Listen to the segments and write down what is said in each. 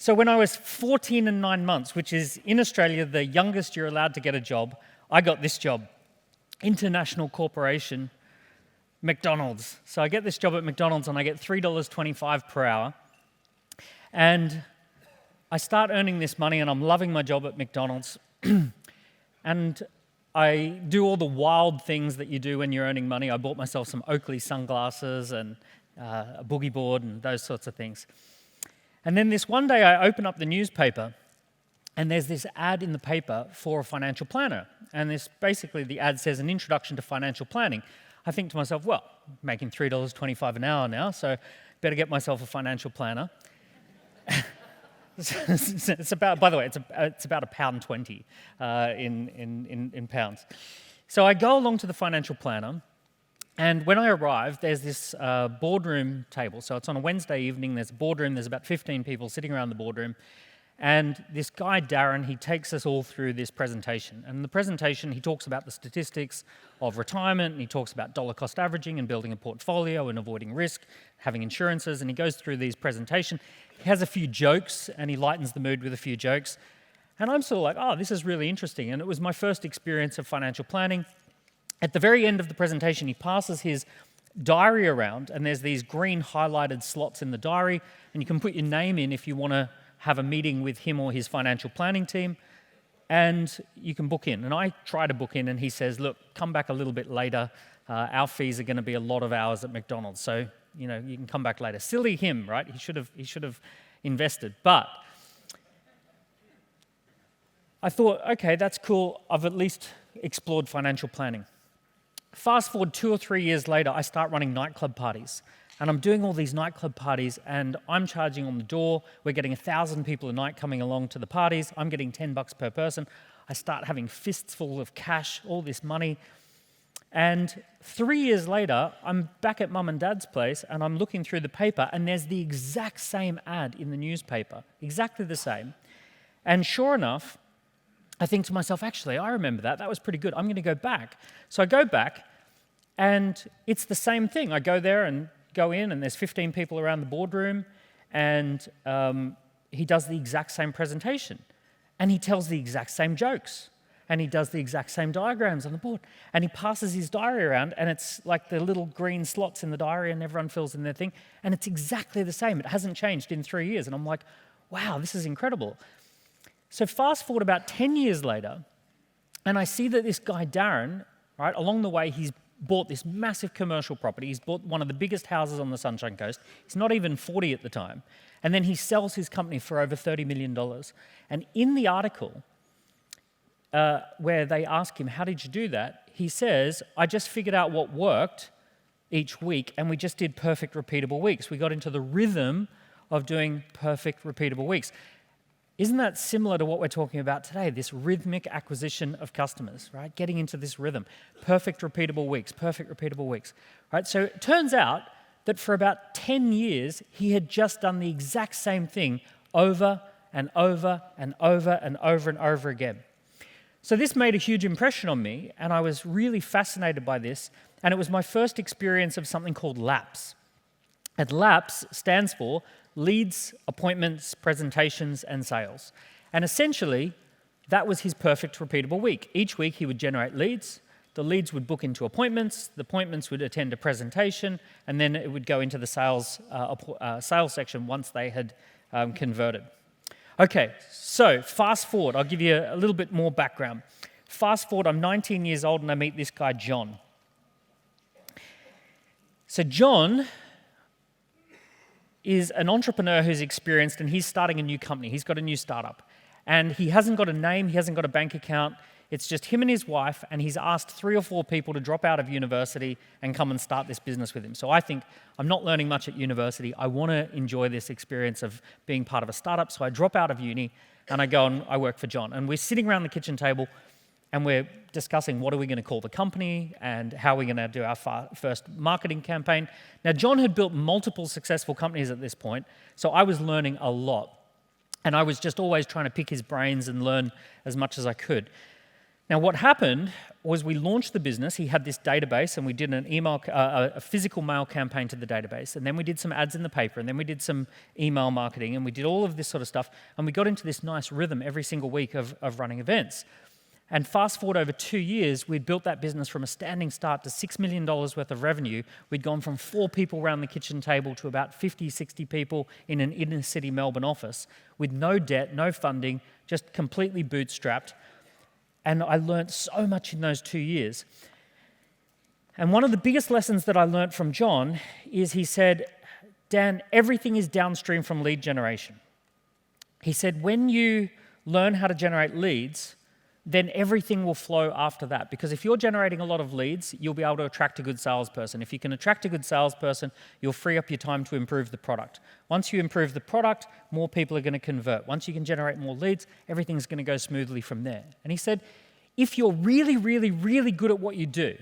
So when I was 14 and 9 months, which is in Australia the youngest you're allowed to get a job, I got this job. International corporation, McDonald's. So I get this job at McDonald's and I get $3.25 per hour. And I start earning this money and I'm loving my job at McDonald's. And I do all the wild things that you do when you're earning money. I bought myself some Oakley sunglasses and a boogie board and those sorts of things. And then this one day I open up the newspaper and there's this ad in the paper for a financial planner. And this basically the ad says an introduction to financial planning. I think to myself, well, I'm making $3.25 an hour now, so better get myself a financial planner. It's about, by the way, it's about £1.20 in pounds. So I go along to the financial planner, and when I arrive, there's this boardroom table. So it's on a Wednesday evening, there's a boardroom, there's about 15 people sitting around the boardroom, and this guy, Darren, he takes us all through this presentation. And in the presentation, he talks about the statistics of retirement, and he talks about dollar cost averaging and building a portfolio and avoiding risk, having insurances, and he goes through these presentations. He has a few jokes, and he lightens the mood with a few jokes. And I'm sort of like, oh, this is really interesting. And it was my first experience of financial planning. At the very end of the presentation, he passes his diary around, and there's these green highlighted slots in the diary, and you can put your name in if you want to have a meeting with him or his financial planning team, and you can book in. And I try to book in, and he says, look, come back a little bit later. Our fees are going to be a lot of hours at McDonald's, so you can come back later. Silly him, right? He should have invested. But I thought, okay, that's cool. I've at least explored financial planning. Fast forward 2 or 3 years later, I start running nightclub parties. And I'm doing all these nightclub parties, and I'm charging on the door. We're getting 1,000 people a night coming along to the parties. I'm getting $10 per person. I start having fists full of cash, all this money. And 3 years later, I'm back at mum and dad's place, and I'm looking through the paper, and there's the exact same ad in the newspaper, exactly the same. And sure enough, I think to myself, actually, I remember that. That was pretty good. I'm going to go back. So I go back, and it's the same thing. I go there and go in, and there's 15 people around the boardroom, and he does the exact same presentation, and he tells the exact same jokes, and he does the exact same diagrams on the board, and he passes his diary around, and it's like the little green slots in the diary, and everyone fills in their thing, and it's exactly the same. It hasn't changed in 3 years, and I'm like, wow, this is incredible. So fast forward about 10 years later, and I see that this guy, Darren, right, along the way, he's bought this massive commercial property. He's bought one of the biggest houses on the Sunshine Coast. He's not even 40 at the time. And then he sells his company for over $30 million. And in the article where they ask him, how did you do that? He says, I just figured out what worked each week, and we just did perfect repeatable weeks. We got into the rhythm of doing perfect repeatable weeks. Isn't that similar to what we're talking about today, this rhythmic acquisition of customers, right? Getting into this rhythm, perfect repeatable weeks, right? So it turns out that for about 10 years, he had just done the exact same thing over and over and over and over and over again. So this made a huge impression on me, and I was really fascinated by this, and it was my first experience of something called LAPS. And LAPS stands for Leads, Appointments, Presentations, and Sales. And essentially, that was his perfect repeatable week. Each week he would generate leads, the leads would book into appointments, the appointments would attend a presentation, and then it would go into the sales section once they had converted. Okay, so fast forward, I'll give you a little bit more background. Fast forward, I'm 19 years old and I meet this guy, John. So John is an entrepreneur who's experienced, and he's starting a new company. He's got a new startup. And he hasn't got a name, he hasn't got a bank account. It's just him and his wife, and he's asked 3 or 4 people to drop out of university and come and start this business with him. So I think, I'm not learning much at university. I want to enjoy this experience of being part of a startup. So I drop out of uni, and I go and I work for John. And we're sitting around the kitchen table, and we're discussing what are we going to call the company and how are we going to do our first marketing campaign. Now, John had built multiple successful companies at this point, so I was learning a lot. And I was just always trying to pick his brains and learn as much as I could. Now, what happened was we launched the business. He had this database, and we did a physical mail campaign to the database, and then we did some ads in the paper, and then we did some email marketing, and we did all of this sort of stuff, and we got into this nice rhythm every single week of running events. And fast forward over 2 years, we'd built that business from a standing start to $6 million worth of revenue. We'd gone from 4 people around the kitchen table to about 50, 60 people in an inner city Melbourne office with no debt, no funding, just completely bootstrapped. And I learned so much in those 2 years. And one of the biggest lessons that I learned from John is he said, Dan, everything is downstream from lead generation. He said, when you learn how to generate leads, then everything will flow after that. Because if you're generating a lot of leads, you'll be able to attract a good salesperson. If you can attract a good salesperson, you'll free up your time to improve the product. Once you improve the product, more people are going to convert. Once you can generate more leads, everything's going to go smoothly from there. And he said, if you're really, really, really good at what you do,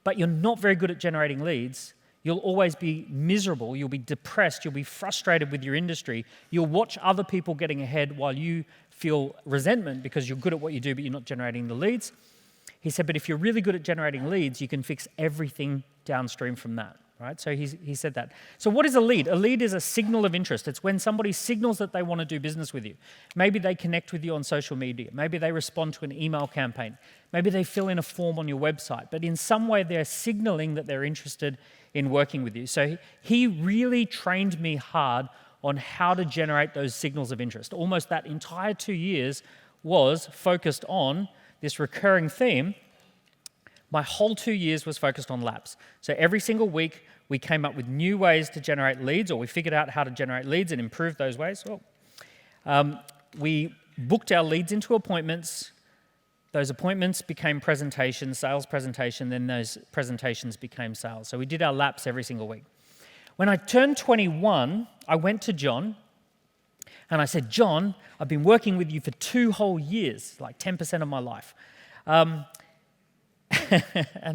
but you're not very good at generating leads, you'll always be miserable, you'll be depressed, you'll be frustrated with your industry, you'll watch other people getting ahead while you feel resentment because you're good at what you do but you're not generating the leads. He said, but if you're really good at generating leads, you can fix everything downstream from that, right? So he said that. So what is a lead? A lead is a signal of interest. It's when somebody signals that they want to do business with you. Maybe they connect with you on social media. Maybe they respond to an email campaign. Maybe they fill in a form on your website. But in some way, they're signaling that they're interested in working with you. So he really trained me hard on how to generate those signals of interest. Almost that entire 2 years was focused on this recurring theme. My whole 2 years was focused on laps. So every single week, we came up with new ways to generate leads, or we figured out how to generate leads and improve those ways. We booked our leads into appointments. Those appointments became presentations, sales presentation, then those presentations became sales. So we did our laps every single week. When I turned 21, I went to John and I said, John, I've been working with you for 2 whole years, like 10% of my life. And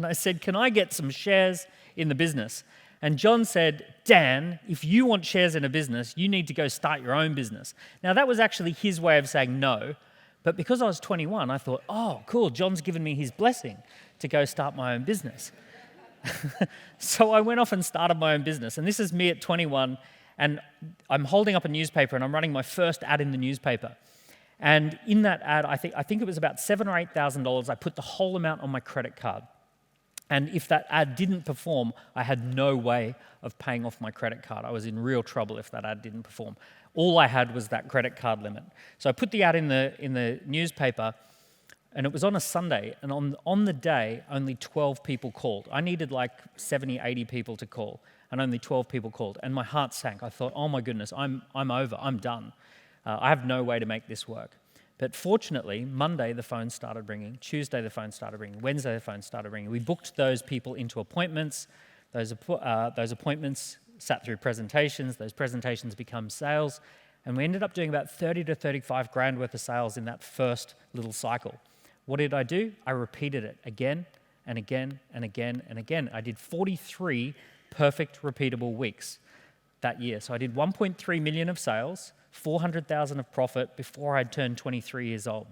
I said, can I get some shares in the business? And John said, Dan, if you want shares in a business, you need to go start your own business. Now, that was actually his way of saying no. But because I was 21, I thought, oh, cool, John's given me his blessing to go start my own business. So I went off and started my own business. And this is me at 21, and I'm holding up a newspaper, and I'm running my first ad in the newspaper. And in that ad, I think it was about $7,000 or $8,000. I put the whole amount on my credit card. And if that ad didn't perform, I had no way of paying off my credit card. I was in real trouble if that ad didn't perform. All I had was that credit card limit. So I put the ad in the newspaper, and it was on a Sunday. And on the day, only 12 people called. I needed like 70, 80 people to call, and only 12 people called. And my heart sank. I thought, oh my goodness, I'm over. I'm done. I have no way to make this work. But fortunately, Monday the phone started ringing. Tuesday the phone started ringing. Wednesday the phone started ringing. We booked those people into appointments. Those appointments sat through presentations. Those presentations become sales. And we ended up doing about 30 to 35 grand worth of sales in that first little cycle. What did I do? I repeated it again and again and again and again. I did 43 perfect repeatable weeks that year. So I did 1.3 million of sales, 400,000 of profit before I'd turned 23 years old.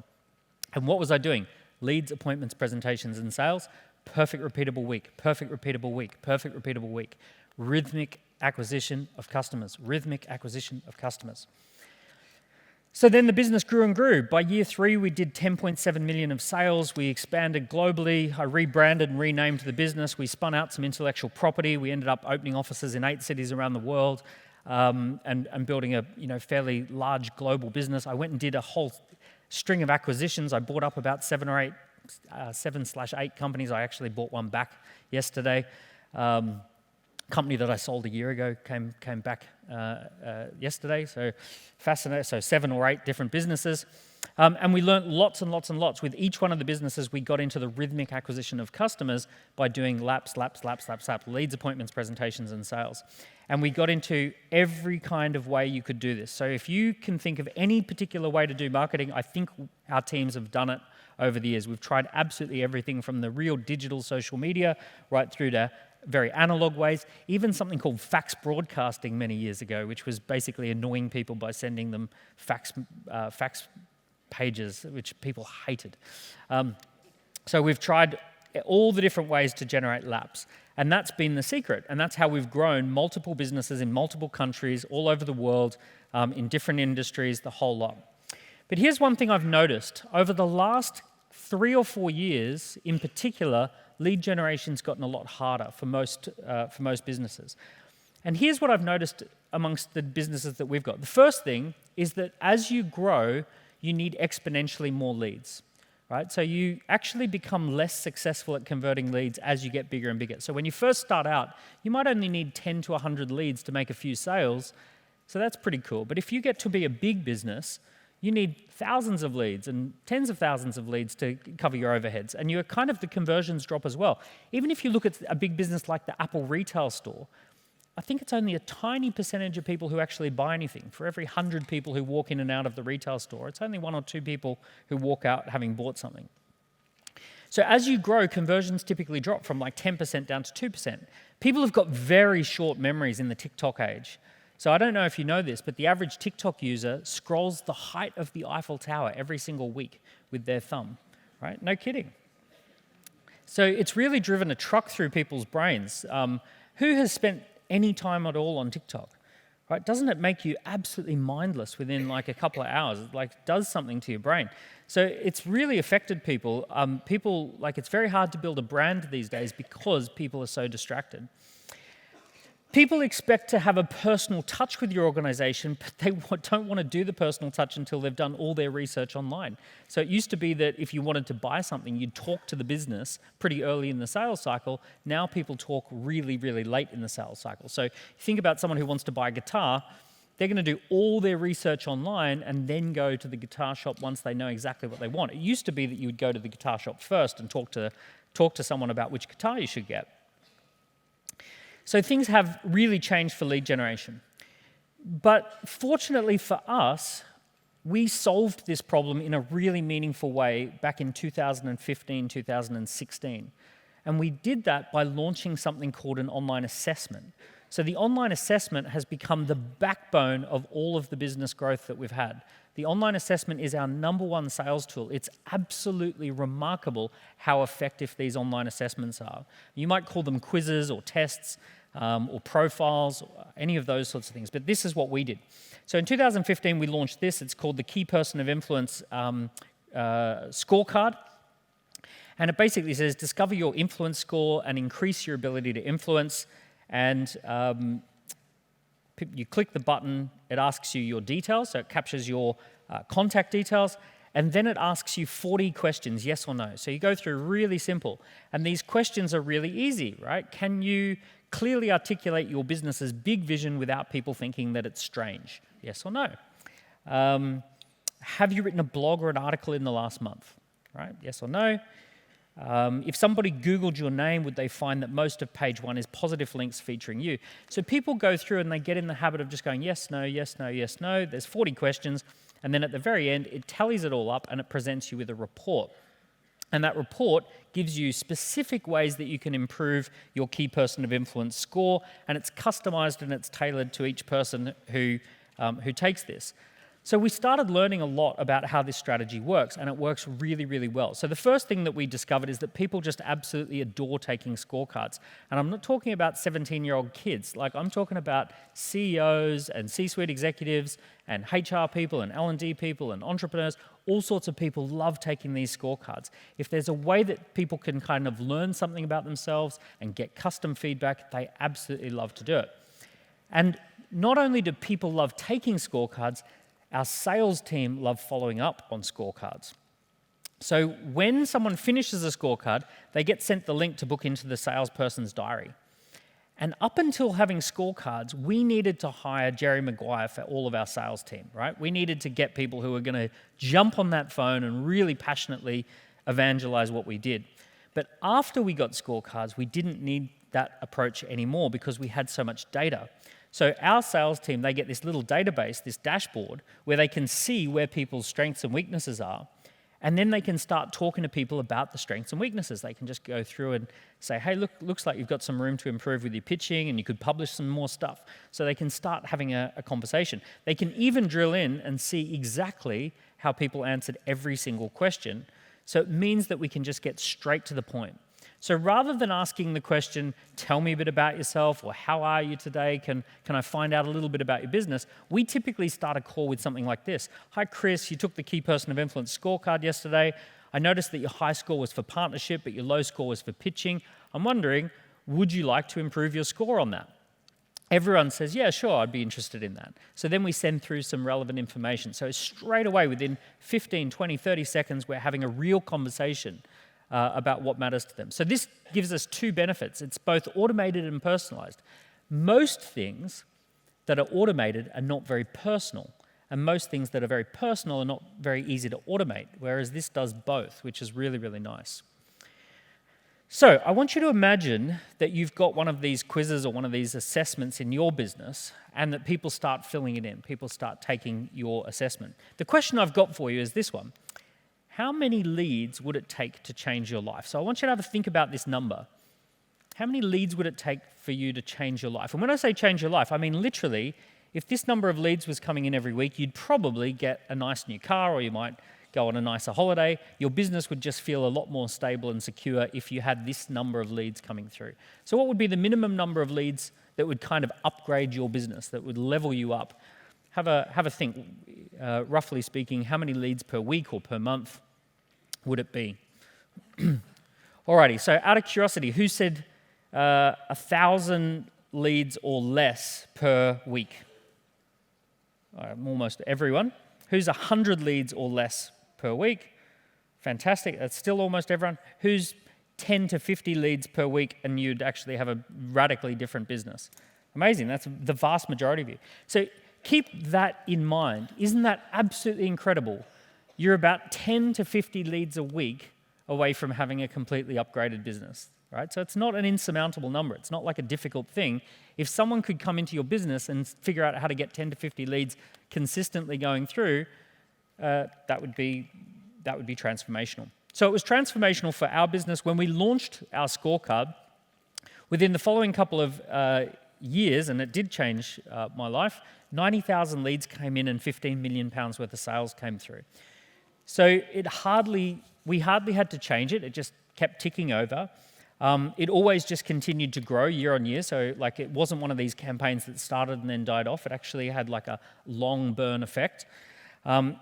And what was I doing? Leads, appointments, presentations, and sales. Perfect repeatable week, perfect repeatable week, perfect repeatable week. Rhythmic acquisition of customers, rhythmic acquisition of customers. So then the business grew and grew. By year 3, we did 10.7 million of sales. We expanded globally. I rebranded and renamed the business. We spun out some intellectual property. We ended up opening offices in 8 cities around the world and building a fairly large global business. I went and did a whole string of acquisitions. I bought up about 7/8 companies. I actually bought one back yesterday. Company that I sold a year ago came back yesterday. So fascinating. So 7 or 8 different businesses. And we learned lots and lots and lots. With each one of the businesses, we got into the rhythmic acquisition of customers by doing laps, leads, appointments, presentations, and sales. And we got into every kind of way you could do this. So if you can think of any particular way to do marketing, I think our teams have done it over the years. We've tried absolutely everything from the real digital social media right through to very analog ways, even something called fax broadcasting many years ago, which was basically annoying people by sending them fax pages, which people hated. So we've tried all the different ways to generate laps. And that's been the secret. And that's how we've grown multiple businesses in multiple countries all over the world, in different industries, the whole lot. But here's one thing I've noticed. Over the last 3 or 4 years, in particular, lead generation's gotten a lot harder for most businesses. And here's what I've noticed amongst the businesses that we've got. The first thing is that as you grow, you need exponentially more leads. Right? So you actually become less successful at converting leads as you get bigger and bigger. So when you first start out, you might only need 10 to 100 leads to make a few sales. So that's pretty cool. But if you get to be a big business, you need thousands of leads and tens of thousands of leads to cover your overheads. And the conversions drop as well. Even if you look at a big business like the Apple retail store, I think it's only a tiny percentage of people who actually buy anything. For every 100 people who walk in and out of the retail store, it's only 1 or 2 people who walk out having bought something. So as you grow, conversions typically drop from like 10% down to 2%. People have got very short memories in the TikTok age. So I don't know if you know this, but the average TikTok user scrolls the height of the Eiffel Tower every single week with their thumb, right? No kidding. So it's really driven a truck through people's brains. Who has spent any time at all on TikTok, right? Doesn't it make you absolutely mindless within like a couple of hours? It like does something to your brain. So it's really affected people. It's very hard to build a brand these days because people are so distracted. People expect to have a personal touch with your organization, but they don't want to do the personal touch until they've done all their research online. So it used to be that if you wanted to buy something, you'd talk to the business pretty early in the sales cycle. Now people talk really, really late in the sales cycle. So think about someone who wants to buy a guitar. They're going to do all their research online and then go to the guitar shop once they know exactly what they want. It used to be that you would go to the guitar shop first and talk to someone about which guitar you should get. So things have really changed for lead generation. But fortunately for us, we solved this problem in a really meaningful way back in 2015, 2016. And we did that by launching something called an online assessment. So the online assessment has become the backbone of all of the business growth that we've had. The online assessment is our #1 sales tool. It's absolutely remarkable how effective these online assessments are. You might call them quizzes or tests or profiles, or any of those sorts of things, but this is what we did. So in 2015, we launched this. It's called the Key Person of Influence Scorecard. And it basically says, discover your influence score and increase your ability to influence. And you click the button, it asks you your details, so it captures your contact details, and then it asks you 40 questions, yes or no. So you go through really simple. And these questions are really easy, right? Can you clearly articulate your business's big vision without people thinking that it's strange? Yes or no? Have you written a blog or an article in the last month? Right? Yes or no? If somebody Googled your name, would they find that most of page 1 is positive links featuring you? So people go through and they get in the habit of just going yes, no, yes, no, yes, no. There's 40 questions. And then at the very end, it tallies it all up and it presents you with a report. And that report gives you specific ways that you can improve your key person of influence score, and it's customized and it's tailored to each person who takes this. So we started learning a lot about how this strategy works, and it works really, really well. So the first thing that we discovered is that people just absolutely adore taking scorecards. And I'm not talking about 17-year-old kids. Like, I'm talking about CEOs and C-suite executives and HR people and L&D people and entrepreneurs. All sorts of people love taking these scorecards. If there's a way that people can kind of learn something about themselves and get custom feedback, they absolutely love to do it. And not only do people love taking scorecards, our sales team love following up on scorecards. So when someone finishes a scorecard, they get sent the link to book into the salesperson's diary. And up until having scorecards, we needed to hire Jerry Maguire for all of our sales team, right? We needed to get people who were going to jump on that phone and really passionately evangelize what we did. But after we got scorecards, we didn't need that approach anymore because we had so much data. So our sales team, they get this little database, this dashboard, where they can see where people's strengths and weaknesses are, and then they can start talking to people about the strengths and weaknesses. They can just go through and say, hey, looks like you've got some room to improve with your pitching, and you could publish some more stuff. So they can start having a conversation. They can even drill in and see exactly how people answered every single question. So it means that we can just get straight to the point. So rather than asking the question, tell me a bit about yourself, or how are you today, can I find out a little bit about your business, we typically start a call with something like this. Hi Chris, you took the Key Person of Influence scorecard yesterday. I noticed that your high score was for partnership, but your low score was for pitching. I'm wondering, would you like to improve your score on that? Everyone says, yeah, sure, I'd be interested in that. So then we send through some relevant information. So straight away, within 15, 20, 30 seconds, we're having a real conversation about what matters to them. So this gives us two benefits. It's both automated and personalized. Most things that are automated are not very personal, and most things that are very personal are not very easy to automate, whereas this does both, which is really, really nice. So I want you to imagine that you've got one of these quizzes or one of these assessments in your business, and that people start filling it in. People start taking your assessment. The question I've got for you is this one. How many leads would it take to change your life? So I want you to have a think about this number. How many leads would it take for you to change your life? And when I say change your life, I mean literally, if this number of leads was coming in every week, you'd probably get a nice new car, or you might go on a nicer holiday. Your business would just feel a lot more stable and secure if you had this number of leads coming through. So what would be the minimum number of leads that would kind of upgrade your business, that would level you up? Have a think. Roughly speaking, how many leads per week or per month would it be? Alrighty, so out of curiosity, who said 1,000 leads or less per week? Almost everyone. Who's 100 leads or less per week? Fantastic, that's still almost everyone. Who's 10 to 50 leads per week and you'd actually have a radically different business? Amazing, that's the vast majority of you. So keep that in mind. Isn't that absolutely incredible? You're about 10 to 50 leads a week away from having a completely upgraded business, right? So it's not an insurmountable number. It's not like a difficult thing. If someone could come into your business and figure out how to get 10 to 50 leads consistently going through, that would be transformational. So it was transformational for our business when we launched our scorecard. Within the following couple of years, and it did change my life, 90,000 leads came in and 15 million pounds worth of sales came through. So we hardly had to change it. It just kept ticking over. It always just continued to grow year on year. So like it wasn't one of these campaigns that started and then died off. It actually had like a long burn effect.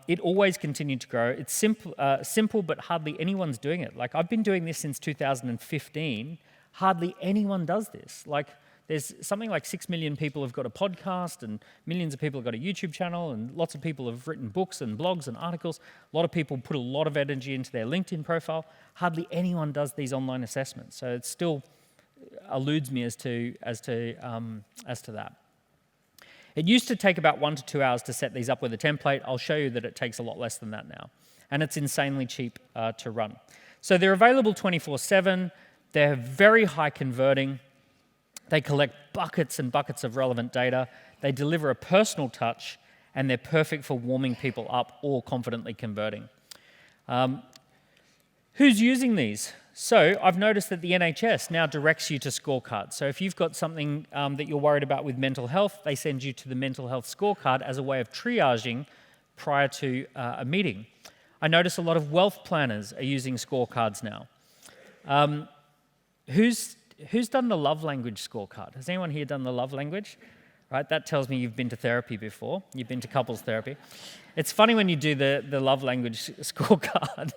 It always continued to grow. It's simple, but hardly anyone's doing it. Like I've been doing this since 2015. Hardly anyone does this. Like there's something like 6 million people have got a podcast, and millions of people have got a YouTube channel, and lots of people have written books and blogs and articles. A lot of people put a lot of energy into their LinkedIn profile. Hardly anyone does these online assessments. So it still eludes me as to that. It used to take about 1 to 2 hours to set these up with a template. I'll show you that it takes a lot less than that now. And it's insanely cheap to run. So they're available 24/7. They're very high converting. They collect buckets and buckets of relevant data. They deliver a personal touch, and they're perfect for warming people up or confidently converting. Who's using these? So I've noticed that the NHS now directs you to scorecards. So if you've got something that you're worried about with mental health, they send you to the mental health scorecard as a way of triaging prior to a meeting. I notice a lot of wealth planners are using scorecards now. Who's done the love language scorecard? Has anyone here done the love language? Right, that tells me you've been to therapy before. You've been to couples therapy. It's funny when you do the love language scorecard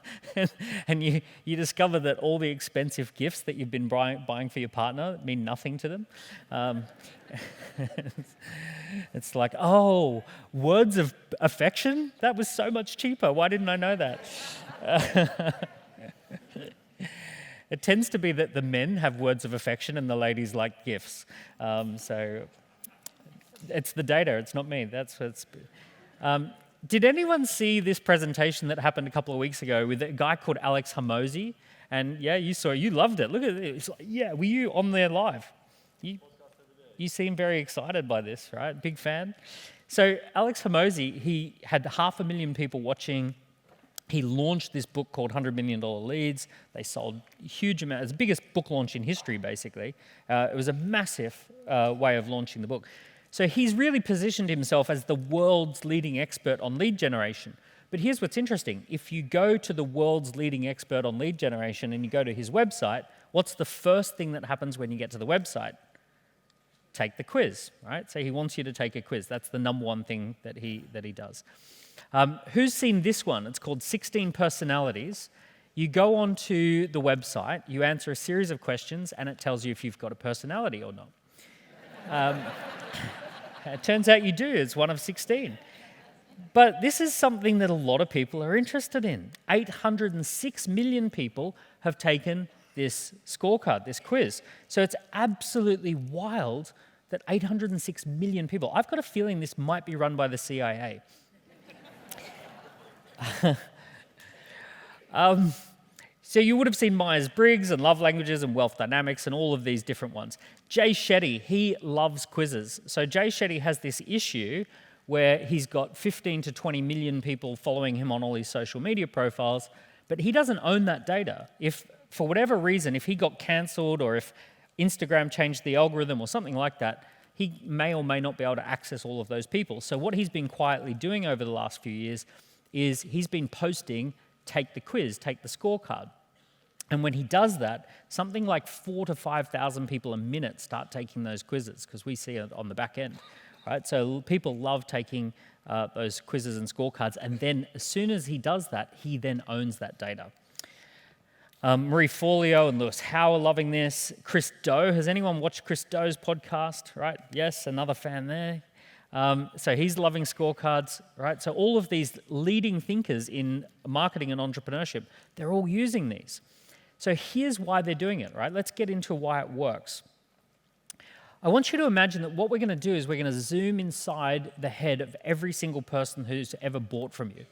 and you discover that all the expensive gifts that you've been buying for your partner mean nothing to them. It's like, oh, words of affection? That was so much cheaper. Why didn't I know that? It tends to be that the men have words of affection and the ladies like gifts. So it's the data, it's not me. That's what's. Did anyone see this presentation that happened a couple of weeks ago with a guy called Alex Hormozi? And yeah, you loved it. Look at it. It's like, yeah, were you on there live? You seem very excited by this, right? Big fan. So Alex Hormozi, he had 500,000 people watching. He launched this book called $100 Million Leads. They sold a huge amount. It's the biggest book launch in history, basically. It was a massive way of launching the book. So he's really positioned himself as the world's leading expert on lead generation. But here's what's interesting. If you go to the world's leading expert on lead generation and you go to his website, what's the first thing that happens when you get to the website? Take the quiz, right? So he wants you to take a quiz. That's the number one thing that he does. Who's seen this one? It's called 16 Personalities. You go onto the website, you answer a series of questions, and it tells you if you've got a personality or not. It turns out you do. It's one of 16. But this is something that a lot of people are interested in. 806 million people have taken this scorecard, this quiz. So it's absolutely wild that 806 million people, I've got a feeling this might be run by the CIA. So you would have seen Myers-Briggs and Love Languages and Wealth Dynamics and all of these different ones. Jay Shetty, he loves quizzes. So Jay Shetty has this issue where he's got 15 to 20 million people following him on all his social media profiles, but he doesn't own that data. If, for whatever reason, if he got cancelled or if Instagram changed the algorithm or something like that, he may or may not be able to access all of those people. So what he's been quietly doing over the last few years is he's been posting, take the quiz, take the scorecard. And when he does that, something like 4,000 to 5,000 people a minute start taking those quizzes because we see it on the back end, right? So people love taking those quizzes and scorecards. And then as soon as he does that, he then owns that data. Marie Forleo and Lewis Howe are loving this. Chris Do, has anyone watched Chris Do's podcast, right? Yes, another fan there. So he's loving scorecards, right? So all of these leading thinkers in marketing and entrepreneurship, they're all using these. So here's why they're doing it, right? Let's get into why it works. I want you to imagine that what we're going to do is we're going to zoom inside the head of every single person who's ever bought from you.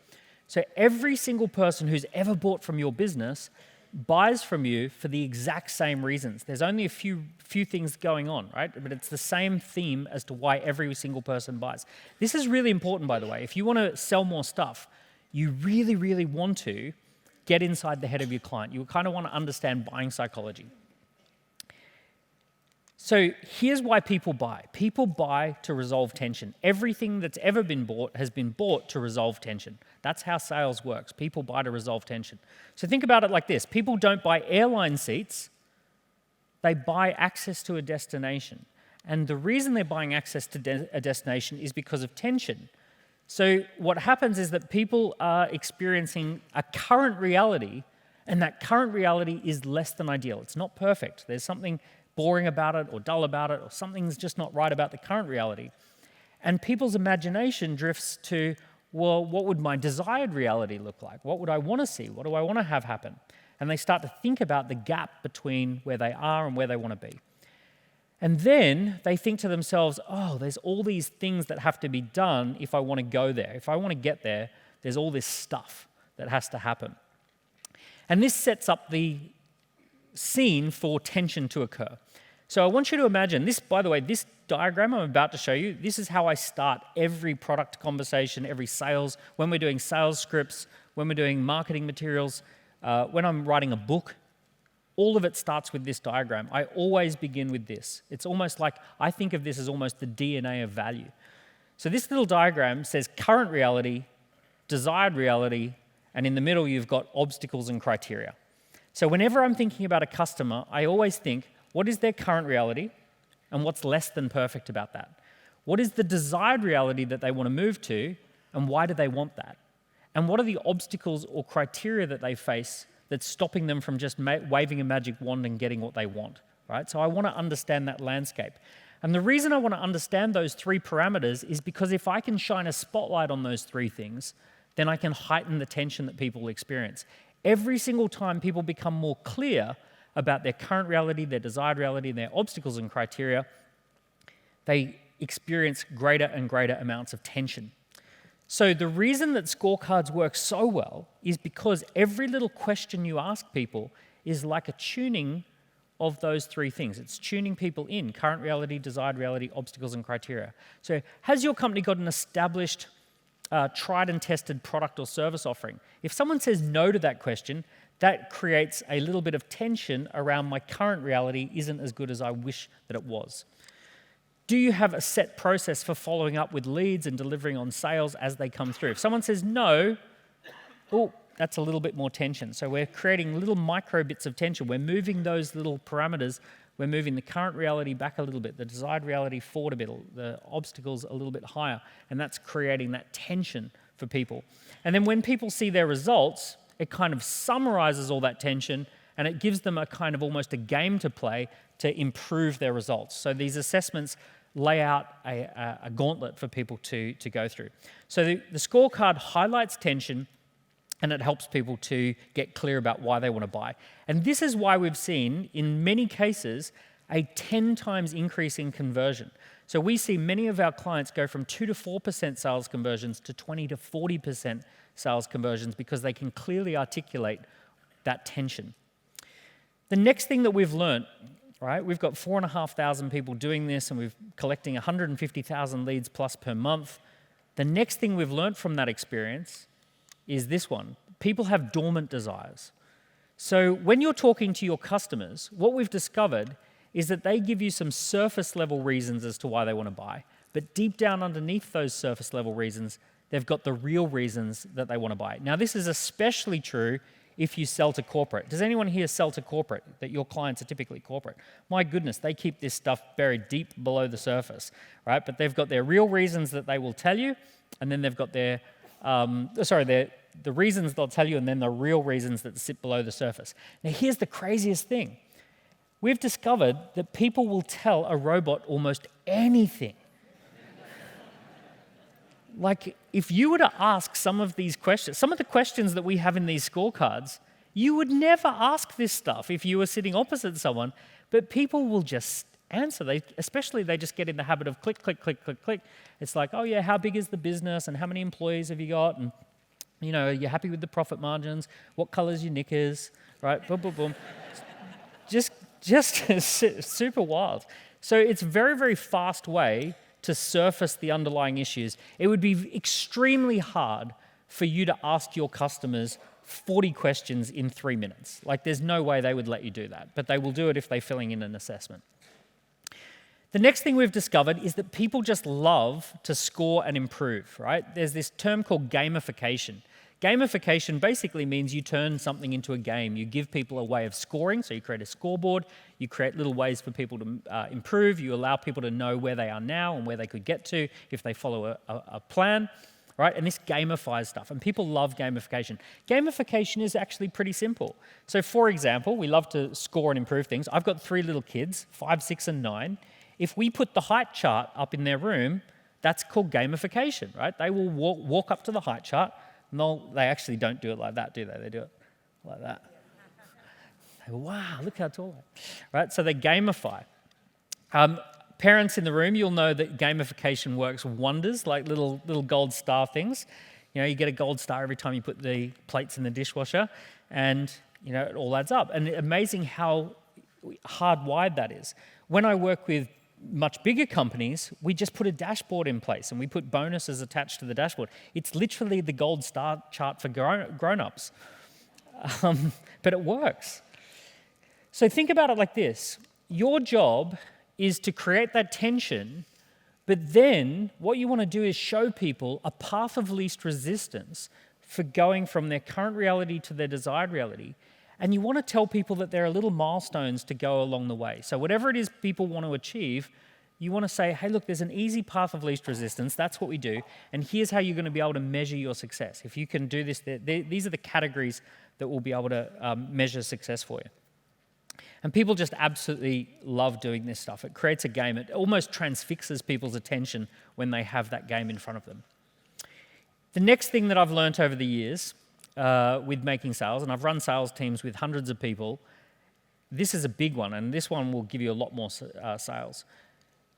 So every single person who's ever bought from your business buys from you for the exact same reasons. There's only a few things going on, right? But it's the same theme as to why every single person buys. This is really important, by the way. If you want to sell more stuff, you really, really want to get inside the head of your client. You kind of want to understand buying psychology. So here's why people buy. People buy to resolve tension. Everything that's ever been bought has been bought to resolve tension. That's how sales works. People buy to resolve tension. So think about it like this. People don't buy airline seats. They buy access to a destination. And the reason they're buying access to a destination is because of tension. So what happens is that people are experiencing a current reality, and that current reality is less than ideal. It's not perfect. There's something boring about it or dull about it, or something's just not right about the current reality. And people's imagination drifts to, well, what would my desired reality look like? What would I want to see? What do I want to have happen? And they start to think about the gap between where they are and where they want to be. And then they think to themselves, oh, there's all these things that have to be done if I want to go there. If I want to get there, there's all this stuff that has to happen. And this sets up the scene for tension to occur. So I want you to imagine this, by the way, this diagram I'm about to show you, this is how I start every product conversation, every sales, when we're doing sales scripts, when we're doing marketing materials, when I'm writing a book, all of it starts with this diagram. I always begin with this. It's almost like, I think of this as almost the DNA of value. So this little diagram says current reality, desired reality, and in the middle you've got obstacles and criteria. So whenever I'm thinking about a customer, I always think, what is their current reality and what's less than perfect about that? What is the desired reality that they want to move to and why do they want that? And what are the obstacles or criteria that they face that's stopping them from just waving a magic wand and getting what they want, right? So I want to understand that landscape. And the reason I want to understand those three parameters is because if I can shine a spotlight on those three things, then I can heighten the tension that people experience. Every single time people become more clear about their current reality, their desired reality, their obstacles and criteria, they experience greater and greater amounts of tension. So the reason that scorecards work so well is because every little question you ask people is like a tuning of those three things. It's tuning people in: current reality, desired reality, obstacles and criteria. So has your company got an established, tried and tested product or service offering? If someone says no to that question, that creates a little bit of tension around my current reality isn't as good as I wish that it was. Do you have a set process for following up with leads and delivering on sales as they come through? If someone says no, oh, that's a little bit more tension. So we're creating little micro bits of tension. We're moving those little parameters. We're moving the current reality back a little bit, the desired reality forward a bit, the obstacles a little bit higher, and that's creating that tension for people. And then when people see their results, it kind of summarizes all that tension, and it gives them a kind of almost a game to play to improve their results. So these assessments lay out a gauntlet for people to go through. So the scorecard highlights tension, and it helps people to get clear about why they want to buy. And this is why we've seen, in many cases, a 10 times increase in conversion. So we see many of our clients go from 2 to 4% sales conversions to 20 to 40% sales conversions because they can clearly articulate that tension. The next thing that we've learned, right, we've got 4,500 people doing this, and we're collecting 150,000 leads plus per month. The next thing we've learned from that experience is this one. People have dormant desires. So when you're talking to your customers, what we've discovered is that they give you some surface level reasons as to why they want to buy. But deep down underneath those surface level reasons, they've got the real reasons that they want to buy. Now, this is especially true if you sell to corporate. Does anyone here sell to corporate, that your clients are typically corporate? My goodness, they keep this stuff buried deep below the surface, right? But they've got their real reasons that they will tell you, and then they've got their the reasons they'll tell you, and then the real reasons that sit below the surface. Now, here's the craziest thing. We've discovered that people will tell a robot almost anything. Like, if you were to ask some of these questions, some of the questions that we have in these scorecards, you would never ask this stuff if you were sitting opposite someone, but people will just answer. They just get in the habit of click, click, click, click, click. It's like, oh yeah, how big is the business, and how many employees have you got, and you know, you're happy with the profit margins, what color's your knickers, right? Boom, boom, boom. just super wild. So it's a very, very fast way to surface the underlying issues. It would be extremely hard for you to ask your customers 40 questions in 3 minutes. Like, there's no way they would let you do that, but they will do it if they're filling in an assessment. The next thing we've discovered is that people just love to score and improve, right? There's this term called gamification. Gamification basically means you turn something into a game. You give people a way of scoring, so you create a scoreboard, you create little ways for people to improve, you allow people to know where they are now and where they could get to if they follow a plan, right? And this gamifies stuff, and people love gamification. Gamification is actually pretty simple. So for example, we love to score and improve things. I've got 3 little kids, 5, 6, and 9. If we put the height chart up in their room, that's called gamification, right? They will walk up to the height chart. No, they actually don't do it like that, do they? They do it like that. They go, wow, look how tall I am. Right? So they gamify. Parents in the room, you'll know that gamification works wonders, like little gold star things. You know, you get a gold star every time you put the plates in the dishwasher, and you know, it all adds up. And amazing how hardwired that is. When I work with much bigger companies, we just put a dashboard in place and we put bonuses attached to the dashboard. It's literally the gold star chart for grown-ups. But it works. So think about it like this. Your job is to create that tension, but then what you want to do is show people a path of least resistance for going from their current reality to their desired reality. And you want to tell people that there are little milestones to go along the way. So whatever it is people want to achieve, you want to say, hey, look, there's an easy path of least resistance. That's what we do. And here's how you're going to be able to measure your success. If you can do this, these are the categories that will be able to measure success for you. And people just absolutely love doing this stuff. It creates a game. It almost transfixes people's attention when they have that game in front of them. The next thing that I've learned over the years with making sales, and I've run sales teams with hundreds of people, this is a big one, and this one will give you a lot more sales.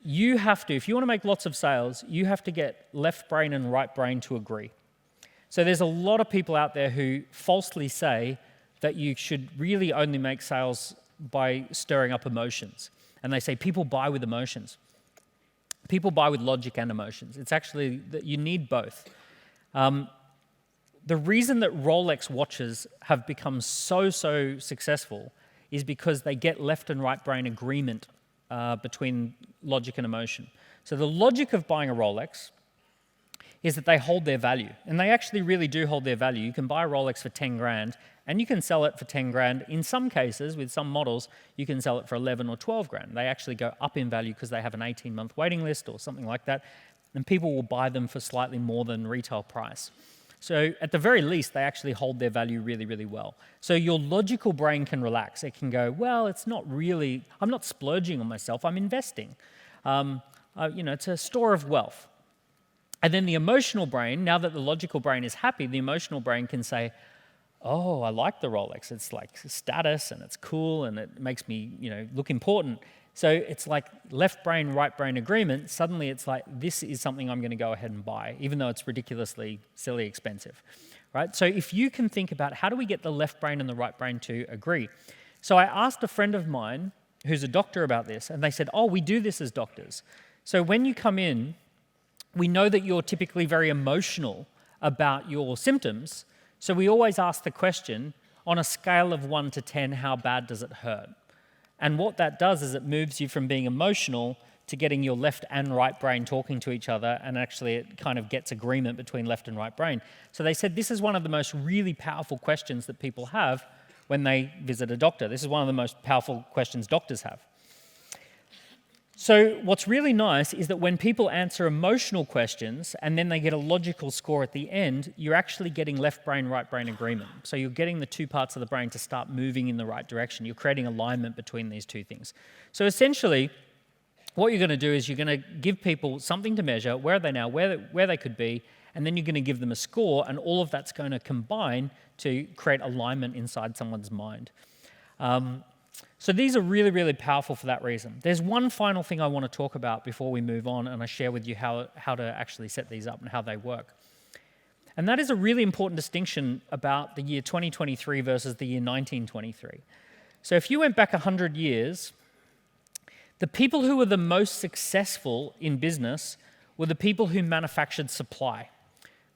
You have to, if you want to make lots of sales, you have to get left brain and right brain to agree. So there's a lot of people out there who falsely say that you should really only make sales by stirring up emotions. And they say people buy with emotions. People buy with logic and emotions. It's actually that you need both. The reason that Rolex watches have become so successful is because they get left and right brain agreement between logic and emotion. So the logic of buying a Rolex is that they hold their value. And they actually really do hold their value. You can buy a Rolex for 10 grand and you can sell it for 10 grand. In some cases, with some models, you can sell it for 11 or 12 grand. They actually go up in value because they have an 18-month waiting list or something like that. And people will buy them for slightly more than retail price. So at the very least, they actually hold their value really, really well. So your logical brain can relax. It can go, well, it's not really, I'm not splurging on myself, I'm investing. It's a store of wealth. And then the emotional brain, now that the logical brain is happy, the emotional brain can say, oh, I like the Rolex. It's like status and it's cool and it makes me, look important. So it's like left brain, right brain agreement. Suddenly it's like, this is something I'm going to go ahead and buy, even though it's ridiculously, silly expensive, right? So if you can think about how do we get the left brain and the right brain to agree? So I asked a friend of mine who's a doctor about this, and they said, oh, we do this as doctors. So when you come in, we know that you're typically very emotional about your symptoms. So we always ask the question, on a scale of 1 to 10, how bad does it hurt? And what that does is it moves you from being emotional to getting your left and right brain talking to each other, and actually it kind of gets agreement between left and right brain. So they said this is one of the most really powerful questions that people have when they visit a doctor. This is one of the most powerful questions doctors have. So what's really nice is that when people answer emotional questions and then they get a logical score at the end, you're actually getting left brain, right brain agreement. So you're getting the two parts of the brain to start moving in the right direction. You're creating alignment between these two things. So essentially, what you're going to do is you're going to give people something to measure, where are they now, where they could be, and then you're going to give them a score, and all of that's going to combine to create alignment inside someone's mind. So these are really, really powerful for that reason. There's one final thing I want to talk about before we move on, and I share with you how to actually set these up and how they work. And that is a really important distinction about the year 2023 versus the year 1923. So if you went back 100 years, the people who were the most successful in business were the people who manufactured supply,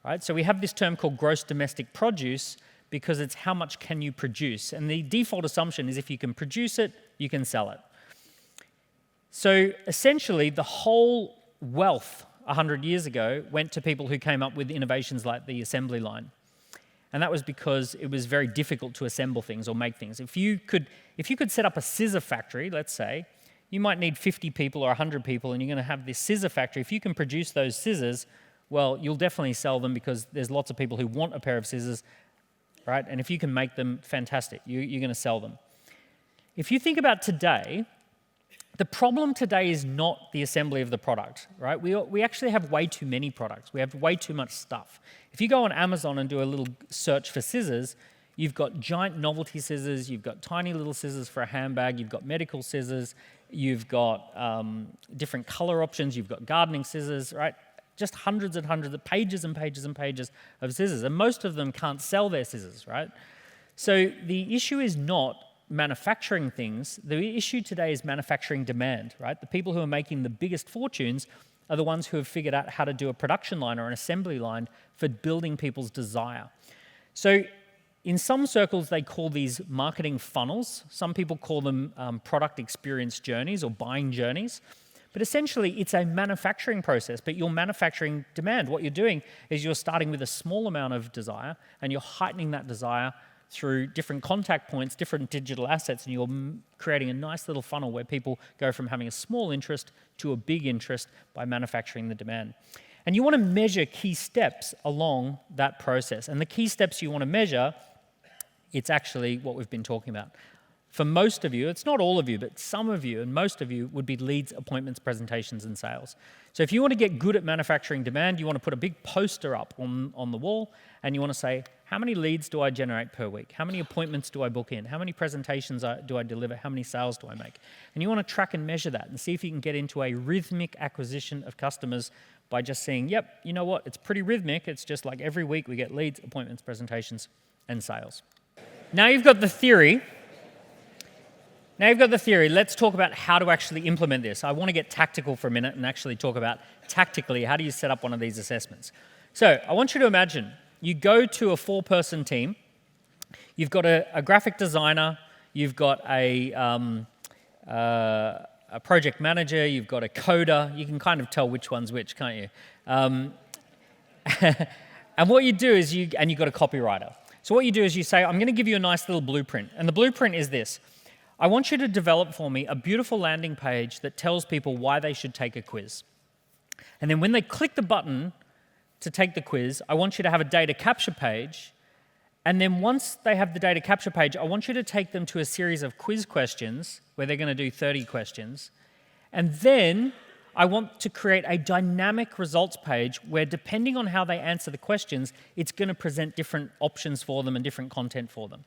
right? So we have this term called gross domestic produce, because it's how much can you produce. And the default assumption is if you can produce it, you can sell it. So essentially, the whole wealth 100 years ago went to people who came up with innovations like the assembly line. And that was because it was very difficult to assemble things or make things. If you could set up a scissor factory, let's say, you might need 50 people or 100 people, and you're going to have this scissor factory. If you can produce those scissors, well, you'll definitely sell them because there's lots of people who want a pair of scissors, right? And if you can make them, fantastic, you're going to sell them. If you think about today, the problem today is not the assembly of the product, right? We actually have way too many products. We have way too much stuff. If you go on Amazon and do a little search for scissors, you've got giant novelty scissors, you've got tiny little scissors for a handbag, you've got medical scissors, you've got different color options, you've got gardening scissors, right? Just hundreds and hundreds of pages and pages and pages of scissors. And most of them can't sell their scissors, right? So the issue is not manufacturing things. The issue today is manufacturing demand, right? The people who are making the biggest fortunes are the ones who have figured out how to do a production line or an assembly line for building people's desire. So in some circles, they call these marketing funnels. Some people call them product experience journeys or buying journeys. But essentially, it's a manufacturing process, but you're manufacturing demand. What you're doing is you're starting with a small amount of desire, and you're heightening that desire through different contact points, different digital assets, and you're creating a nice little funnel where people go from having a small interest to a big interest by manufacturing the demand. And you want to measure key steps along that process. And the key steps you want to measure, it's actually what we've been talking about. For most of you, it's not all of you, but some of you and most of you would be leads, appointments, presentations, and sales. So if you want to get good at manufacturing demand, you want to put a big poster up on the wall, and you want to say, how many leads do I generate per week? How many appointments do I book in? How many presentations do I deliver? How many sales do I make? And you want to track and measure that and see if you can get into a rhythmic acquisition of customers by just saying, yep, you know what, it's pretty rhythmic. It's just like every week we get leads, appointments, presentations, and sales. Now you've got the theory. Let's talk about how to actually implement this. I want to get tactical for a minute and actually talk about tactically, how do you set up one of these assessments? So I want you to imagine you go to a 4-person team. You've got a graphic designer, you've got a project manager, you've got a coder. You can kind of tell which one's which, can't you? And what you do is you've got a copywriter. So what you do is you say, I'm going to give you a nice little blueprint. And the blueprint is this. I want you to develop for me a beautiful landing page that tells people why they should take a quiz. And then when they click the button to take the quiz, I want you to have a data capture page. And then once they have the data capture page, I want you to take them to a series of quiz questions where they're going to do 30 questions. And then I want to create a dynamic results page where, depending on how they answer the questions, it's going to present different options for them and different content for them.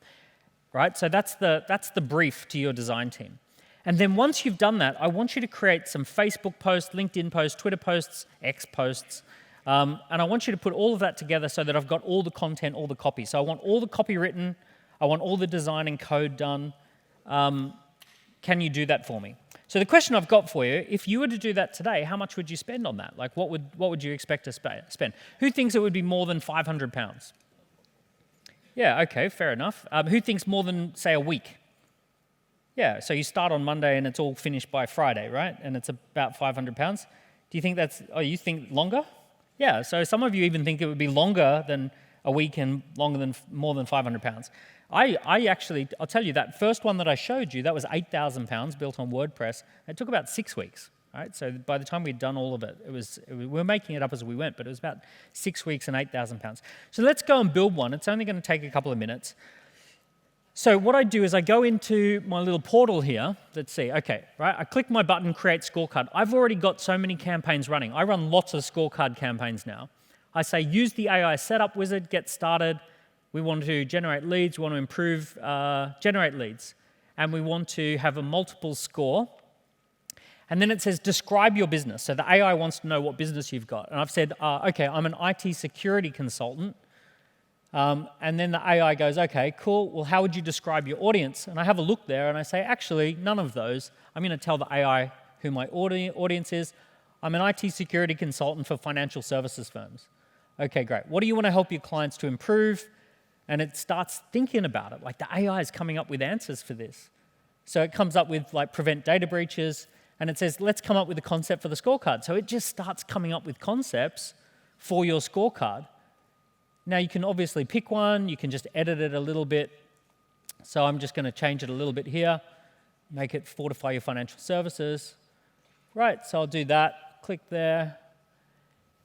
Right? So that's the brief to your design team. And then once you've done that, I want you to create some Facebook posts, LinkedIn posts, Twitter posts, X posts, and I want you to put all of that together so that I've got all the content, all the copy. So I want all the copy written. I want all the design and code done. Can you do that for me? So the question I've got for you, if you were to do that today, how much would you spend on that? Like, what would you expect to spend? Who thinks it would be more than £500? Yeah, okay, fair enough. Who thinks more than, say, a week? Yeah, so you start on Monday and it's all finished by Friday, right? And it's about £500. Do you think you think longer? Yeah, so some of you even think it would be longer than a week and more than £500. I'll tell you, that first one that I showed you, that was £8,000 built on WordPress. It took about 6 weeks, right? So by the time we'd done all of it, we were making it up as we went, but it was about 6 weeks and £8,000. So let's go and build one. It's only going to take a couple of minutes. So what I do is I go into my little portal here. Let's see, okay, right? I click my button, create scorecard. I've already got so many campaigns running. I run lots of scorecard campaigns now. I say, use the AI setup wizard, get started. We want to generate leads, we want to improve, generate leads. And we want to have a multiple score. And then it says, describe your business. So the AI wants to know what business you've got. And I've said, okay, I'm an IT security consultant. And then the AI goes, okay, cool. Well, how would you describe your audience? And I have a look there and I say, actually, none of those. I'm going to tell the AI who my audience is. I'm an IT security consultant for financial services firms. Okay, great. What do you want to help your clients to improve? And it starts thinking about it. Like, the AI is coming up with answers for this. So it comes up with, like, prevent data breaches. And it says, let's come up with a concept for the scorecard. So it just starts coming up with concepts for your scorecard. Now, you can obviously pick one. You can just edit it a little bit. So I'm just going to change it a little bit here, make it fortify your financial services. Right, so I'll do that. Click there.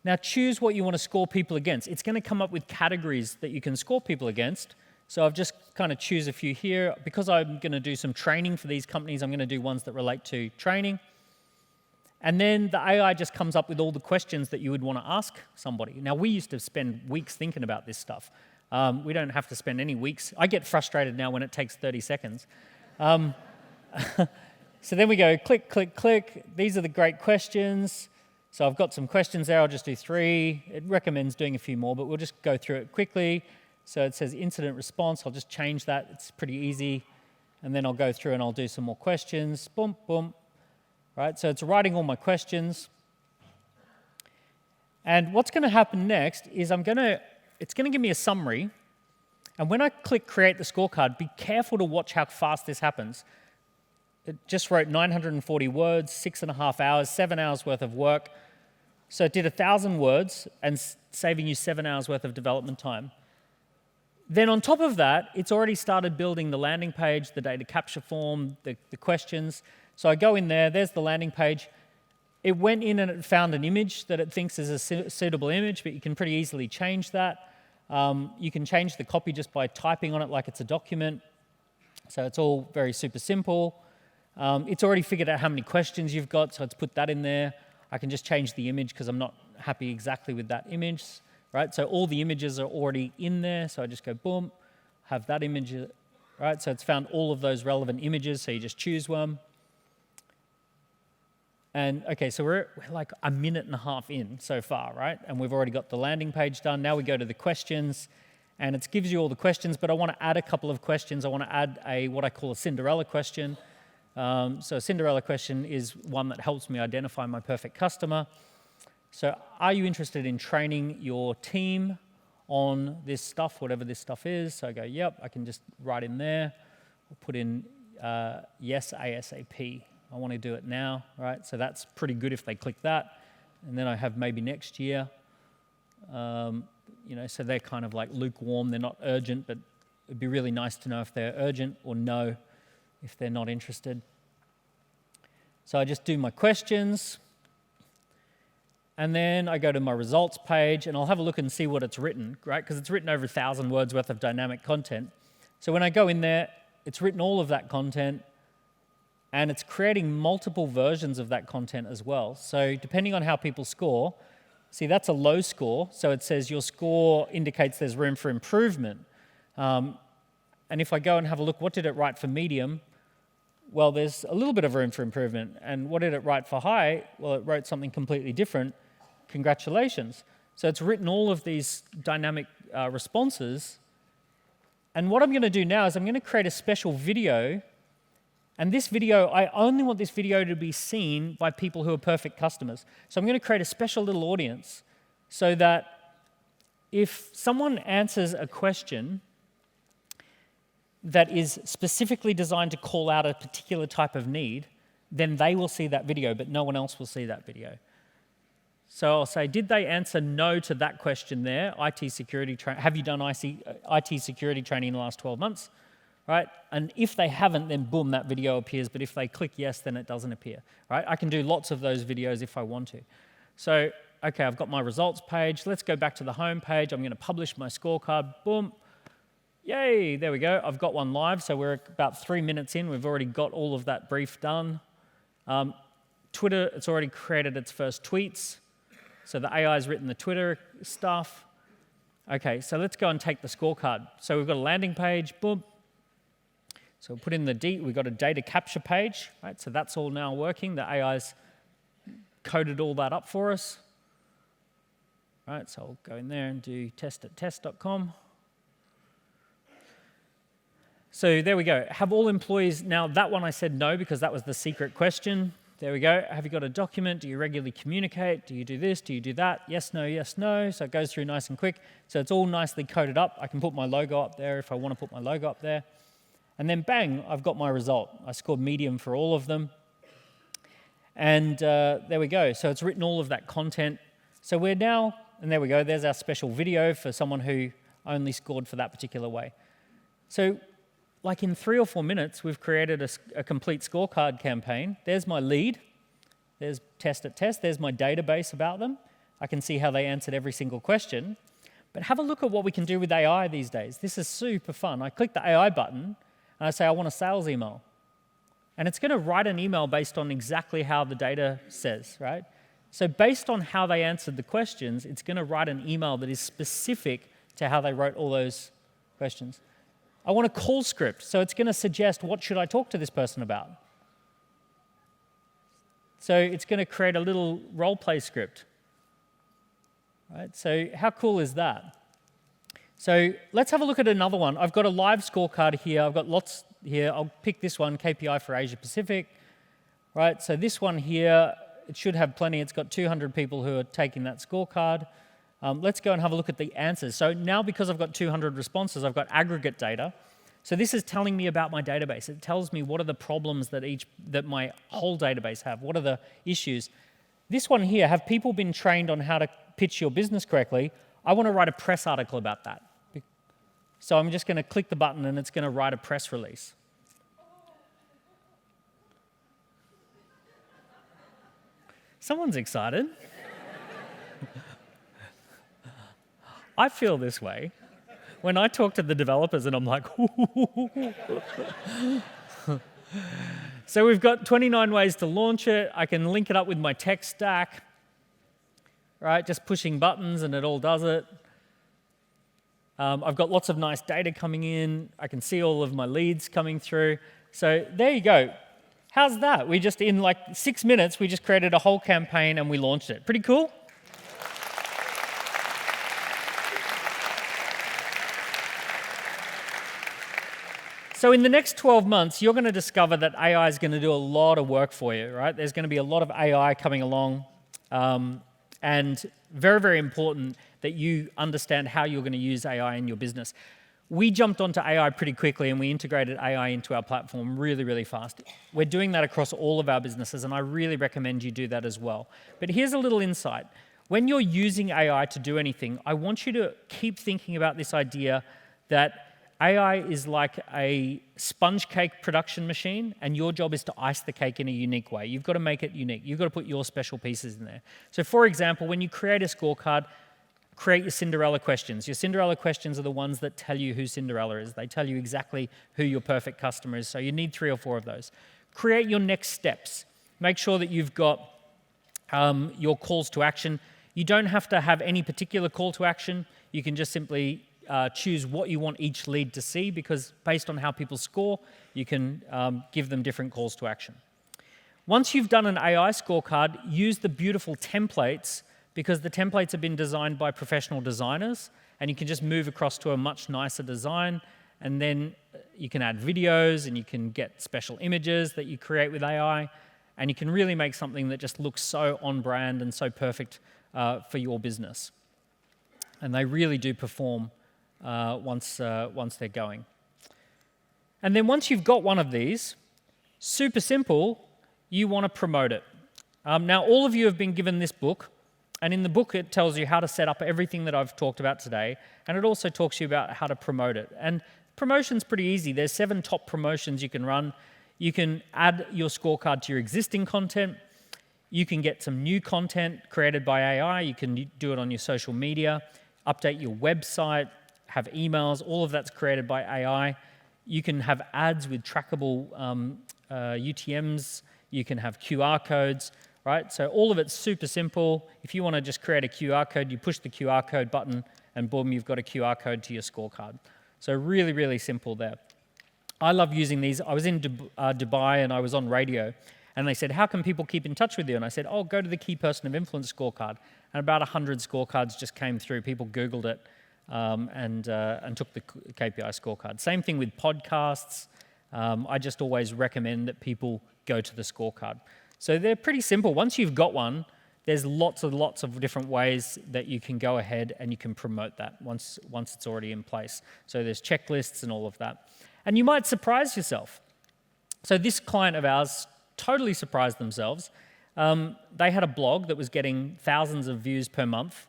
Now, choose what you want to score people against. It's going to come up with categories that you can score people against. So I've just kind of choose a few here. Because I'm going to do some training for these companies, I'm going to do ones that relate to training. And then the AI just comes up with all the questions that you would want to ask somebody. Now, we used to spend weeks thinking about this stuff. We don't have to spend any weeks. I get frustrated now when it takes 30 seconds. So then we go click, click, click. These are the great questions. So I've got some questions there. I'll just do 3. It recommends doing a few more, but we'll just go through it quickly. So it says incident response. I'll just change that. It's pretty easy. And then I'll go through and I'll do some more questions. Boom, boom. Right, so it's writing all my questions. And what's going to happen next is it's going to give me a summary. And when I click create the scorecard, be careful to watch how fast this happens. It just wrote 940 words, 6.5 hours, 7 hours worth of work. So it did 1,000 words and saving you 7 hours worth of development time. Then on top of that, it's already started building the landing page, the data capture form, the questions. So I go in there, there's the landing page. It went in and it found an image that it thinks is a suitable image, but you can pretty easily change that. You can change the copy just by typing on it like it's a document. So it's all very super simple. It's already figured out how many questions you've got, so it's put that in there. I can just change the image because I'm not happy exactly with that image, right? So all the images are already in there, so I just go boom, have that image, right? So it's found all of those relevant images, so you just choose one. And okay, so we're like a minute and a half in so far, right? And we've already got the landing page done. Now we go to the questions, and it gives you all the questions, but I want to add a couple of questions. I want to add what I call a Cinderella question. So a Cinderella question is one that helps me identify my perfect customer. So are you interested in training your team on this stuff, whatever this stuff is? So I go, yep, I can just write in there. I'll put in yes, ASAP. I want to do it now, right? So that's pretty good if they click that. And then I have maybe next year. So they're kind of like lukewarm. They're not urgent, but it'd be really nice to know if they're urgent, or no if they're not interested. So I just do my questions, and then I go to my results page, and I'll have a look and see what it's written, right? Because it's written over 1,000 words worth of dynamic content. So when I go in there, it's written all of that content, and it's creating multiple versions of that content as well. So depending on how people score, see, that's a low score, so it says your score indicates there's room for improvement. And if I go and have a look, what did it write for medium? Well, there's a little bit of room for improvement. And what did it write for high? Well, it wrote something completely different. Congratulations. So it's written all of these dynamic responses. And what I'm going to do now is I'm going to create a special video. And this video, I only want this video to be seen by people who are perfect customers. So I'm going to create a special little audience so that if someone answers a question that is specifically designed to call out a particular type of need, then they will see that video, but no one else will see that video. So I'll say, did they answer no to that question there? IT security have you done IT security training in the last 12 months? Right? And if they haven't, then boom, that video appears. But if they click yes, then it doesn't appear. Right? I can do lots of those videos if I want to. So, okay, I've got my results page. Let's go back to the home page. I'm going to publish my scorecard. Boom. Yay, there we go. I've got one live. So we're about 3 minutes in. We've already got all of that brief done. Twitter, it's already created its first tweets. So the AI's written the Twitter stuff. Okay, so let's go and take the scorecard. So we've got a landing page. Boom. So we'll put in we've got a data capture page, right? So that's all now working. The AI's coded all that up for us. Right, so I'll go in there and do test@test.com. So there we go. Have all employees, now that one I said no because that was the secret question. There we go. Have you got a document? Do you regularly communicate? Do you do this? Do you do that? Yes, no, yes, no. So it goes through nice and quick. So it's all nicely coded up. I can put my logo up there if I want to put my logo up there. And then bang, I've got my result. I scored medium for all of them. And there we go. So it's written all of that content. So we're now, and there we go, there's our special video for someone who only scored for that particular way. So like in 3 or 4 minutes, we've created a complete scorecard campaign. There's my lead. There's test@test. There's my database about them. I can see how they answered every single question. But have a look at what we can do with AI these days. This is super fun. I click the AI button, and I say, I want a sales email. And it's going to write an email based on exactly how the data says, right? So based on how they answered the questions, it's going to write an email that is specific to how they wrote all those questions. I want a call script, so it's going to suggest what should I talk to this person about. So it's going to create a little role play script. Right? So how cool is that? So let's have a look at another one. I've got a live scorecard here. I've got lots here. I'll pick this one, KPI for Asia Pacific. Right? So this one here, it should have plenty. It's got 200 people who are taking that scorecard. Let's go and have a look at the answers. So now because I've got 200 responses, I've got aggregate data. So this is telling me about my database. It tells me what are the problems that my whole database have. What are the issues? This one here, have people been trained on how to pitch your business correctly? I want to write a press article about that. So I'm just going to click the button and it's going to write a press release. Someone's excited. I feel this way when I talk to the developers and I'm like, So we've got 29 ways to launch it. I can link it up with my tech stack, right? Just pushing buttons and it all does it. I've got lots of nice data coming in. I can see all of my leads coming through. So there you go. How's that? We just, in like 6 minutes, we just created a whole campaign and we launched it. Pretty cool? So in the next 12 months, you're going to discover that AI is going to do a lot of work for you, right? There's going to be a lot of AI coming along, and very, very important that you understand how you're going to use AI in your business. We jumped onto AI pretty quickly, and we integrated AI into our platform really, really fast. We're doing that across all of our businesses, and I really recommend you do that as well. But here's a little insight. When you're using AI to do anything, I want you to keep thinking about this idea that AI is like a sponge cake production machine, and your job is to ice the cake in a unique way. You've got to make it unique. You've got to put your special pieces in there. So for example, when you create a scorecard, create your Cinderella questions. Your Cinderella questions are the ones that tell you who Cinderella is. They tell you exactly who your perfect customer is. So you need 3 or 4 of those. Create your next steps. Make sure that you've got your calls to action. You don't have to have any particular call to action. You can just simply choose what you want each lead to see, because based on how people score, you can give them different calls to action. Once you've done an AI scorecard, use the beautiful templates, because the templates have been designed by professional designers, and you can just move across to a much nicer design, and then you can add videos, and you can get special images that you create with AI, and you can really make something that just looks so on brand and so perfect for your business. And they really do perform once they're going. And then once you've got one of these, super simple, you want to promote it. Now, all of you have been given this book, and in the book it tells you how to set up everything that I've talked about today, and it also talks to you about how to promote it. And promotion's pretty easy. There's 7 top promotions you can run. You can add your scorecard to your existing content. You can get some new content created by AI. You can do it on your social media, update your website, have emails. All of that's created by AI. You can have ads with trackable UTMs. You can have QR codes, right? So all of it's super simple. If you want to just create a QR code, you push the QR code button, and boom, you've got a QR code to your scorecard. So really, really simple there. I love using these. I was in Dubai, and I was on radio, and they said, how can people keep in touch with you? And I said, oh, go to the Key Person of Influence scorecard. And about 100 scorecards just came through. People Googled it and took the KPI scorecard. Same thing with podcasts. I just always recommend that people go to the scorecard. So they're pretty simple. Once you've got one, there's lots of different ways that you can go ahead and you can promote that once it's already in place. So there's checklists and all of that. And you might surprise yourself. So this client of ours totally surprised themselves. They had a blog that was getting thousands of views per month,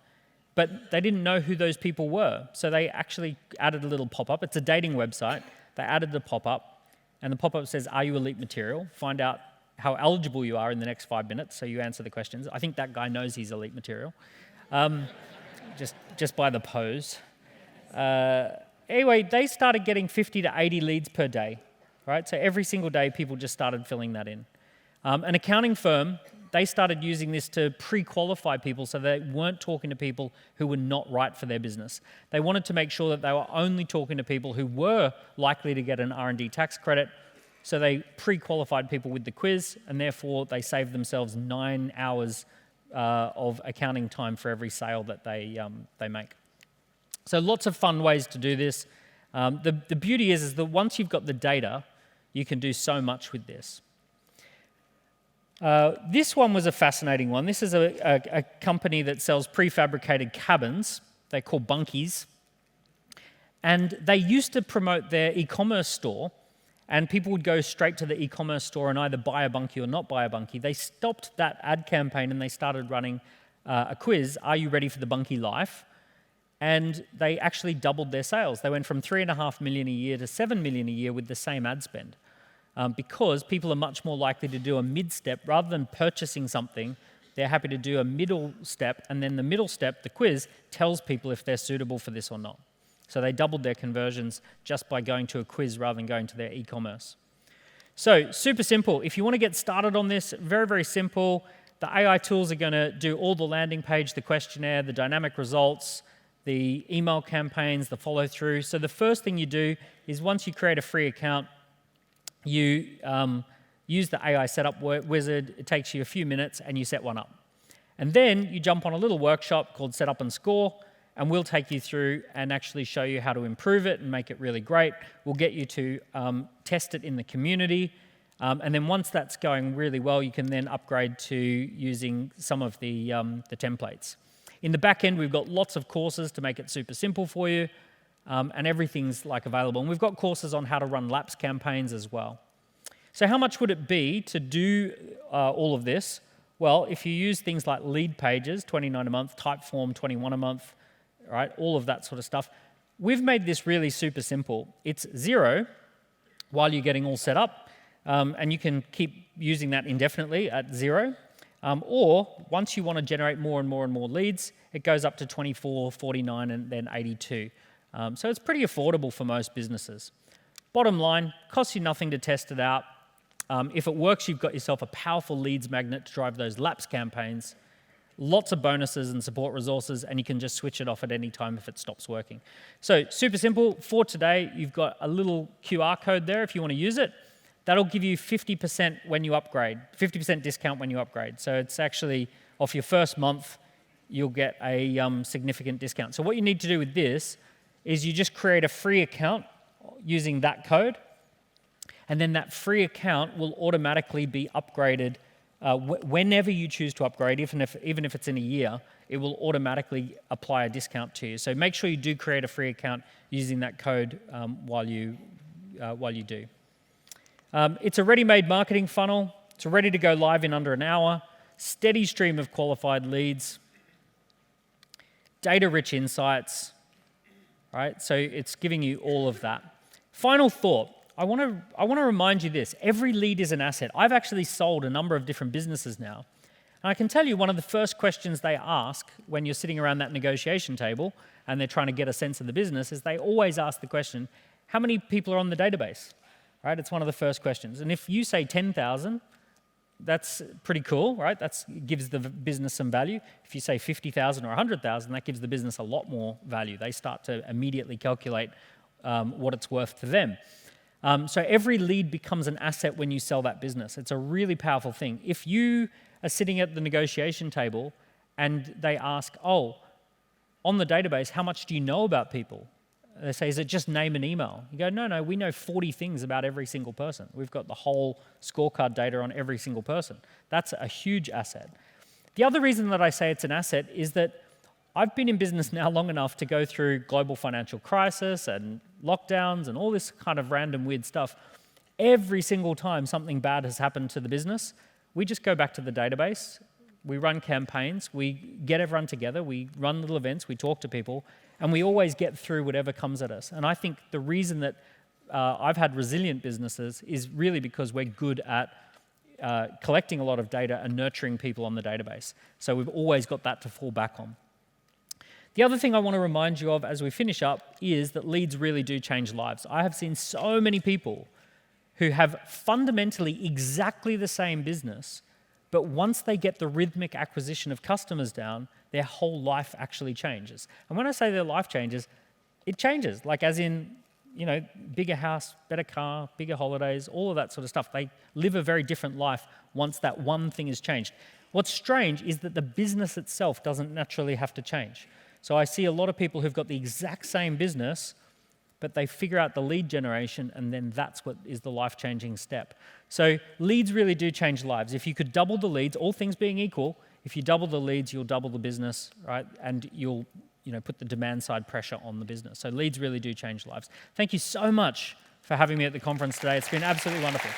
but they didn't know who those people were. So they actually added a little pop-up. It's a dating website. They added the pop-up, and the pop-up says, are you elite material? Find out how eligible you are in the next 5 minutes, so you answer the questions. I think that guy knows he's elite material, just by the pose. Anyway, they started getting 50 to 80 leads per day, right? So every single day, people just started filling that in. An accounting firm, they started using this to pre-qualify people so they weren't talking to people who were not right for their business. They wanted to make sure that they were only talking to people who were likely to get an R&D tax credit, so they pre-qualified people with the quiz, and therefore they saved themselves 9 hours of accounting time for every sale that they make. So lots of fun ways to do this. The beauty is that once you've got the data, you can do so much with this. This one was a fascinating one. This is a company that sells prefabricated cabins. They're called bunkies. And they used to promote their e-commerce store, and people would go straight to the e-commerce store and either buy a bunkie or not buy a bunkie. They stopped that ad campaign and they started running a quiz, Are You Ready for the Bunkie Life? And they actually doubled their sales. They went from 3.5 million a year to 7 million a year with the same ad spend. Because people are much more likely to do a mid-step. Rather than purchasing something, they're happy to do a middle step, and then the middle step, the quiz, tells people if they're suitable for this or not. So they doubled their conversions just by going to a quiz rather than going to their e-commerce. So super simple. If you want to get started on this, very, very simple. The AI tools are going to do all the landing page, the questionnaire, the dynamic results, the email campaigns, the follow-through. So the first thing you do is once you create a free account, you use the AI setup wizard. It takes you a few minutes and you set one up. And then you jump on a little workshop called Set Up and Score, and we'll take you through and actually show you how to improve it and make it really great. We'll get you to test it in the community. And then once that's going really well, you can then upgrade to using some of the templates. In the back end, we've got lots of courses to make it super simple for you. And everything's available. And we've got courses on how to run lapse campaigns as well. So how much would it be to do all of this Well, if you use things like lead pages, $29 a month, Typeform, $21 a month, right, all of that sort of stuff, we've made this really super simple. It's $0 while you're getting all set up, and you can keep using that indefinitely at $0. Or once you want to generate more and more and more leads, it goes up to $24, $49, and then $82. So it's pretty affordable for most businesses. Bottom line, costs you nothing to test it out. If it works, you've got yourself a powerful leads magnet to drive those lapse campaigns, lots of bonuses and support resources, and you can just switch it off at any time if it stops working. So super simple. For today, you've got a little QR code there if you want to use it. That'll give you 50% when you upgrade, 50% discount when you upgrade. So it's actually off your first month, you'll get a significant discount. So what you need to do with this is you just create a free account using that code, and then that free account will automatically be upgraded whenever you choose to upgrade, even if it's in a year, it will automatically apply a discount to you. So make sure you do create a free account using that code while you do. It's a ready-made marketing funnel. It's ready to go live in under an hour. Steady stream of qualified leads. Data-rich insights. Right? So it's giving you all of that. Final thought. I want to remind you this. Every lead is an asset. I've actually sold a number of different businesses now. And I can tell you one of the first questions they ask when you're sitting around that negotiation table and they're trying to get a sense of the business is they always ask the question, how many people are on the database? Right? It's one of the first questions. And if you say 10,000, that's pretty cool, right? That gives the business some value. If you say 50,000 or 100,000, that gives the business a lot more value. They start to immediately calculate what it's worth to them. So every lead becomes an asset when you sell that business. It's a really powerful thing. If you are sitting at the negotiation table and they ask, oh, on the database, how much do you know about people? They say, is it just name and email? You go, no, we know 40 things about every single person. We've got the whole scorecard data on every single person. That's a huge asset. The other reason that I say it's an asset is that I've been in business now long enough to go through global financial crisis and lockdowns and all this kind of random weird stuff. Every single time something bad has happened to the business, we just go back to the database, we run campaigns, we get everyone together, we run little events, we talk to people, and we always get through whatever comes at us. And I think the reason that I've had resilient businesses is really because we're good at collecting a lot of data and nurturing people on the database. So we've always got that to fall back on. The other thing I want to remind you of as we finish up is that leads really do change lives. I have seen so many people who have fundamentally exactly the same business, but once they get the rhythmic acquisition of customers down, their whole life actually changes. And when I say their life changes, it changes, like as in, bigger house, better car, bigger holidays, all of that sort of stuff. They live a very different life once that one thing is changed. What's strange is that the business itself doesn't naturally have to change. So I see a lot of people who've got the exact same business, but they figure out the lead generation, and then that's what is the life-changing step. So leads really do change lives. If you could double the leads, all things being equal, if you double the leads, you'll double the business, right? And you'll put the demand-side pressure on the business. So leads really do change lives. Thank you so much for having me at the conference today. It's been absolutely wonderful.